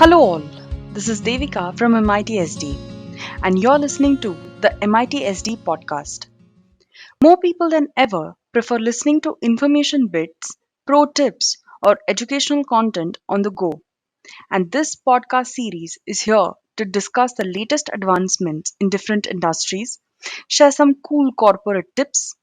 Hello, all. This is Devika from MITSDE, and you're listening to the MITSD podcast. More people than ever prefer listening to information bits, pro tips, or educational content on the go. And this podcast series is here to discuss the latest advancements in different industries, share some cool corporate tips,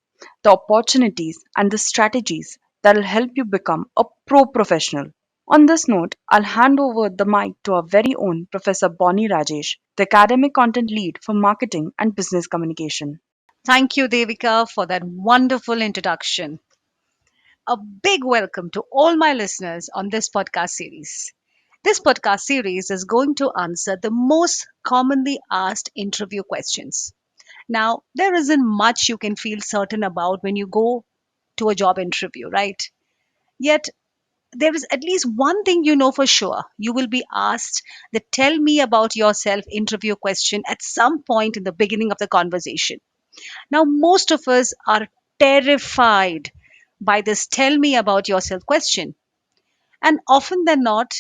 the opportunities, and the strategies that will help you become a pro professional. On this note, I'll hand over the mic to our very own Professor Bonnie Rajesh, the academic content lead for marketing and business communication. Thank you, Devika, for that wonderful introduction. A big welcome to all my listeners on this podcast series. This podcast series is going to answer the most commonly asked interview questions. Now, there isn't much you can feel certain about when you go to a job interview, right? Yet, there is at least one thing you know for sure. You will be asked the tell me about yourself interview question at some point in the beginning of the conversation. Now, most of us are terrified by this tell me about yourself question. And often than not,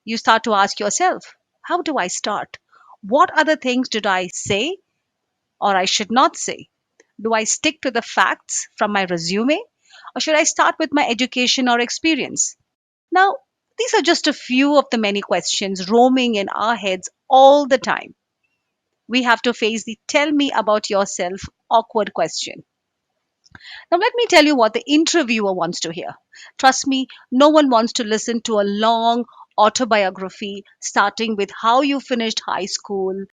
you start to ask yourself, how do I start? What other things did I say or I should not say? Do I stick to the facts from my resume or should I start with my education or experience? Now, these are just a few of the many questions roaming in our heads all the time. We have to face the tell me about yourself awkward question. Now, let me tell you what the interviewer wants to hear. Trust me, no one wants to listen to a long autobiography starting with how you finished high school.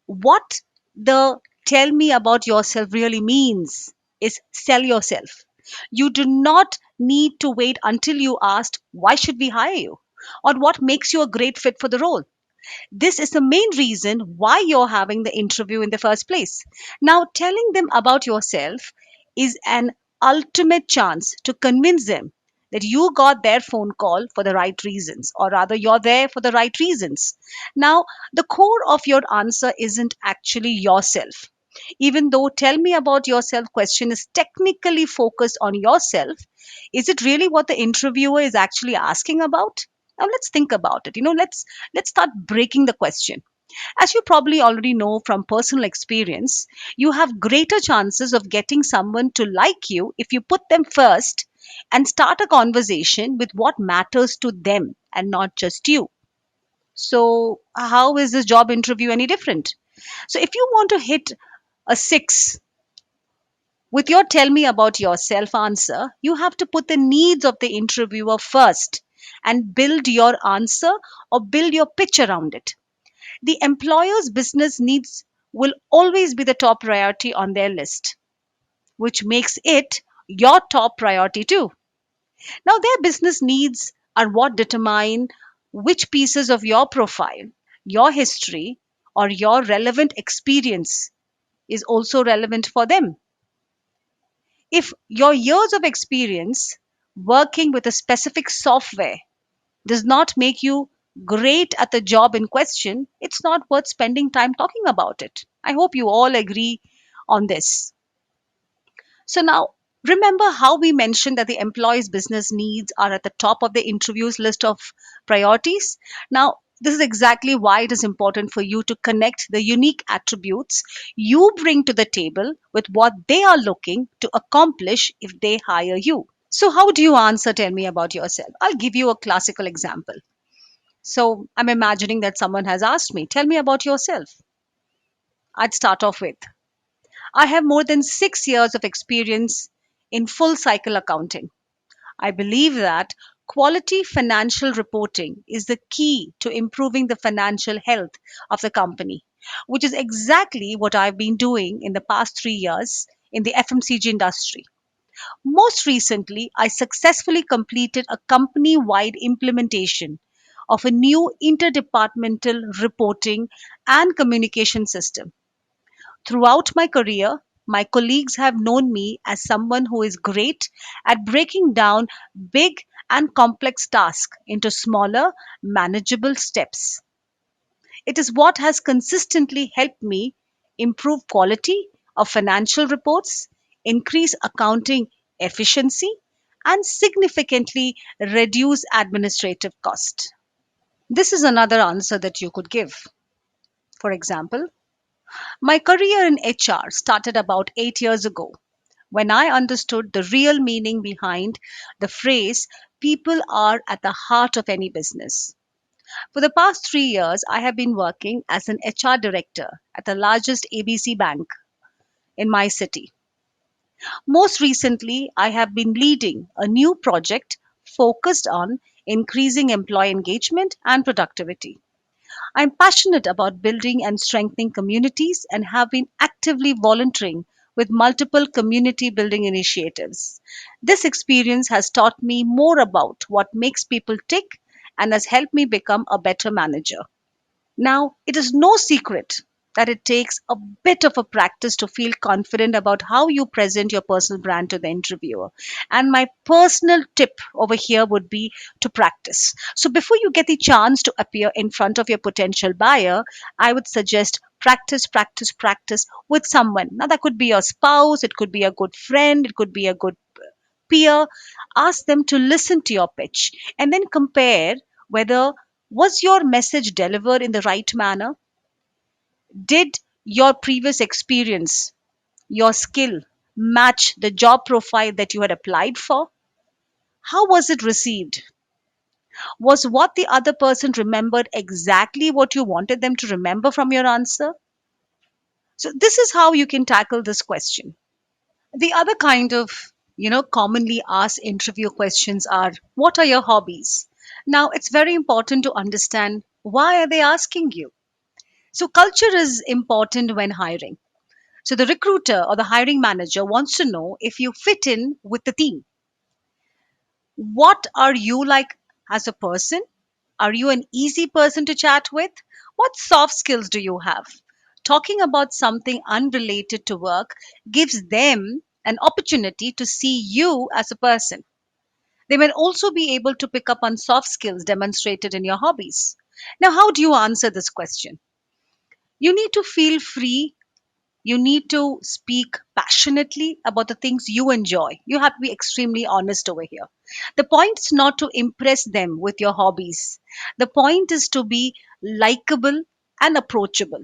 What the tell me about yourself really means is sell yourself. You do not need to wait until you asked, why should we hire you? Or what makes you a great fit for the role? This is the main reason why you're having the interview in the first place. Now, telling them about yourself is an ultimate chance to convince them that you got their phone call for the right reasons, or rather, you're there for the right reasons. Now, the core of your answer isn't actually yourself. Even though tell me about yourself question is technically focused on yourself, is it really what the interviewer is actually asking about? Now let's think about it. Let's start breaking the question. As you probably already know from personal experience, you have greater chances of getting someone to like you if you put them first and start a conversation with what matters to them and not just you. So, how is this job interview any different? So, if you want to hit a 6 with your tell me about yourself answer, you have to put the needs of the interviewer first and build your answer or build your pitch around it. The employer's business needs will always be the top priority on their list, which makes it your top priority too. Now, their business needs are what determine which pieces of your profile, your history, or your relevant experience is also relevant for them. If your years of experience working with a specific software does not make you great at the job in question, it's not worth spending time talking about it. I hope you all agree on this. So, now remember how we mentioned that the employee's business needs are at the top of the interview's list of priorities? Now, this is exactly why it is important for you to connect the unique attributes you bring to the table with what they are looking to accomplish if they hire you. So, how do you answer? Tell me about yourself. I'll give you a classical example. So I'm imagining that someone has asked me, tell me about yourself. I'd start off with, I have more than 6 years of experience in full cycle accounting. I believe that quality financial reporting is the key to improving the financial health of the company, which is exactly what I've been doing in the past 3 years in the FMCG industry. Most recently, I successfully completed a company wide implementation of a new interdepartmental reporting and communication system. Throughout my career, my colleagues have known me as someone who is great at breaking down big and complex tasks into smaller, manageable steps. It is what has consistently helped me improve quality of financial reports, increase accounting efficiency, and significantly reduce administrative cost. This is another answer that you could give. For example, my career in HR started about 8 years ago when I understood the real meaning behind the phrase people are at the heart of any business. For the past 3 years, I have been working as an HR director at the largest ABC bank in my city. Most recently, I have been leading a new project focused on increasing employee engagement and productivity. I'm passionate about building and strengthening communities and have been actively volunteering with multiple community building initiatives. This experience has taught me more about what makes people tick and has helped me become a better manager. Now, it is no secret that it takes a bit of a practice to feel confident about how you present your personal brand to the interviewer. And my personal tip over here would be to practice. So, before you get the chance to appear in front of your potential buyer, I would suggest practice, practice, practice with someone. Now, that could be your spouse, it could be a good friend, it could be a good peer. Ask them to listen to your pitch and then compare whether was your message delivered in the right manner. Did your previous experience, your skill, match the job profile that you had applied for? How was it received? Was what the other person remembered exactly what you wanted them to remember from your answer? So this is how you can tackle this question. The other kind of, commonly asked interview questions are, what are your hobbies? Now, it's very important to understand why are they asking you? So culture is important when hiring. So the recruiter or the hiring manager wants to know if you fit in with the team. What are you like as a person? Are you an easy person to chat with? What soft skills do you have? Talking about something unrelated to work gives them an opportunity to see you as a person. They may also be able to pick up on soft skills demonstrated in your hobbies. Now, how do you answer this question? You need to feel free. You need to speak passionately about the things you enjoy. You have to be extremely honest over here. The point is not to impress them with your hobbies. The point is to be likable and approachable.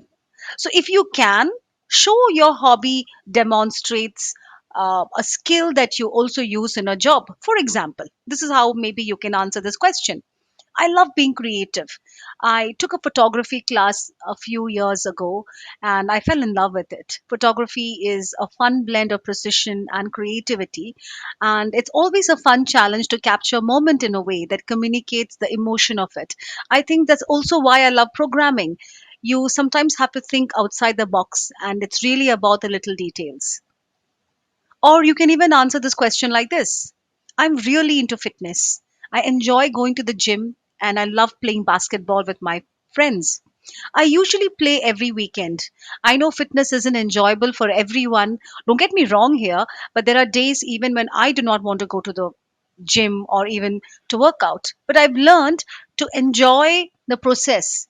So if you can, show your hobby demonstrates a skill that you also use in a job. For example, this is how maybe you can answer this question. I love being creative. I took a photography class a few years ago and I fell in love with it. Photography is a fun blend of precision and creativity, and it's always a fun challenge to capture a moment in a way that communicates the emotion of it. I think that's also why I love programming. You sometimes have to think outside the box, and it's really about the little details. Or you can even answer this question like this: I'm really into fitness. I enjoy going to the gym and I love playing basketball with my friends. I usually play every weekend. I know fitness isn't enjoyable for everyone. Don't get me wrong here, but there are days even when I do not want to go to the gym or even to work out. But I've learned to enjoy the process,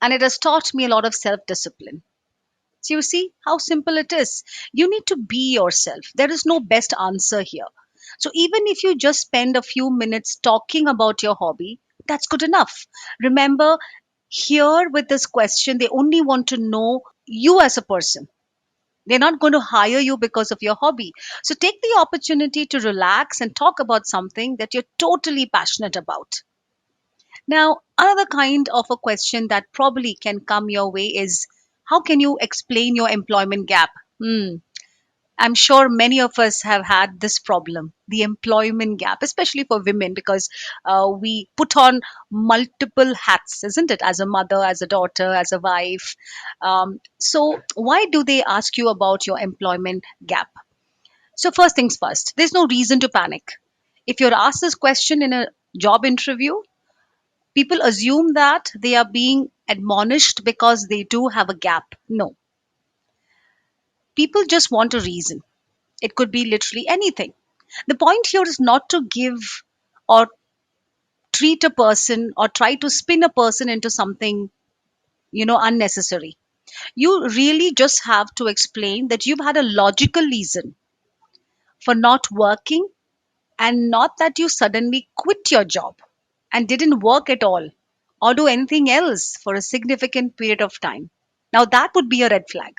and it has taught me a lot of self discipline. So you see how simple it is. You need to be yourself. There is no best answer here. So even if you just spend a few minutes talking about your hobby, that's good enough. Remember, here with this question, they only want to know you as a person. They're not going to hire you because of your hobby. So take the opportunity to relax and talk about something that you're totally passionate about. Now, another kind of a question that probably can come your way is, how can you explain your employment gap? I'm sure many of us have had this problem, the employment gap, especially for women, because we put on multiple hats, isn't it? As a mother, as a daughter, as a wife. So, why do they ask you about your employment gap? So, first things first, there's no reason to panic. If you're asked this question in a job interview, people assume that they are being admonished because they do have a gap. No, people just want a reason. It could be literally anything. The point here is not to give or treat a person or try to spin a person into something, unnecessary. You really just have to explain that you've had a logical reason for not working, and not that you suddenly quit your job and didn't work at all. or do anything else for a significant period of time. Now, that would be a red flag.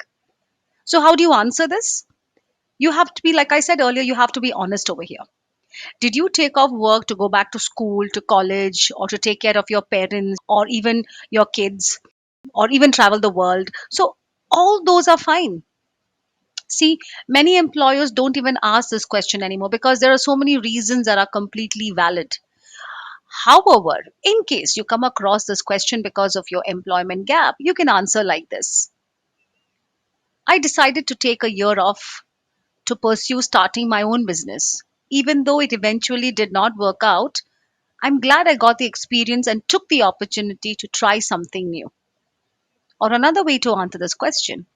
So, how do you answer this? You have to be, like I said earlier, you have to be honest over here. Did you take off work to go back to school, to college, or to take care of your parents, or even your kids, or even travel the world? So, all those are fine. See, many employers don't even ask this question anymore because there are so many reasons that are completely valid. However, in case you come across this question because of your employment gap, you can answer like this: I decided to take a year off to pursue starting my own business. Even though it eventually did not work out, I'm glad I got the experience and took the opportunity to try something new. Or another way to answer this question: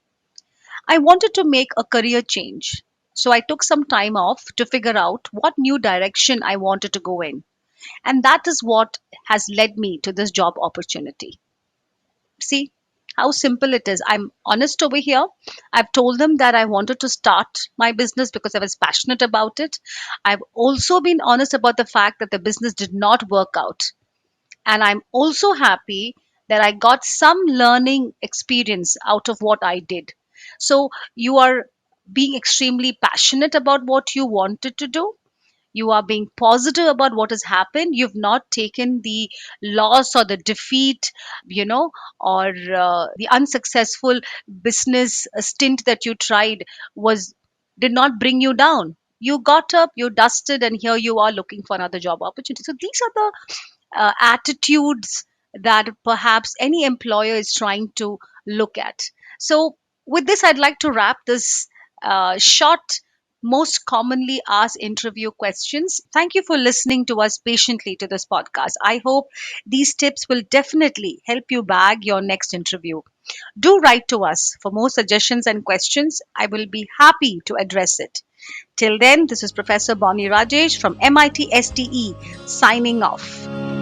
I wanted to make a career change. So I took some time off to figure out what new direction I wanted to go in. And that is what has led me to this job opportunity. See how simple it is. I'm honest over here. I've told them that I wanted to start my business because I was passionate about it. I've also been honest about the fact that the business did not work out. And I'm also happy that I got some learning experience out of what I did. So you are being extremely passionate about what you wanted to do. You are being positive about what has happened. You've not taken the loss or the defeat, or the unsuccessful business stint that you tried was did not bring you down. You got up, you dusted, and here you are looking for another job opportunity. So these are the attitudes that perhaps any employer is trying to look at. So, with this, I'd like to wrap this short, most commonly asked interview questions. Thank you for listening to us patiently to this podcast. I hope these tips will definitely help you bag your next interview. Do write to us for more suggestions and questions. I will be happy to address it. Till then, this is Professor Bonnie Rajesh from MIT SDE signing off.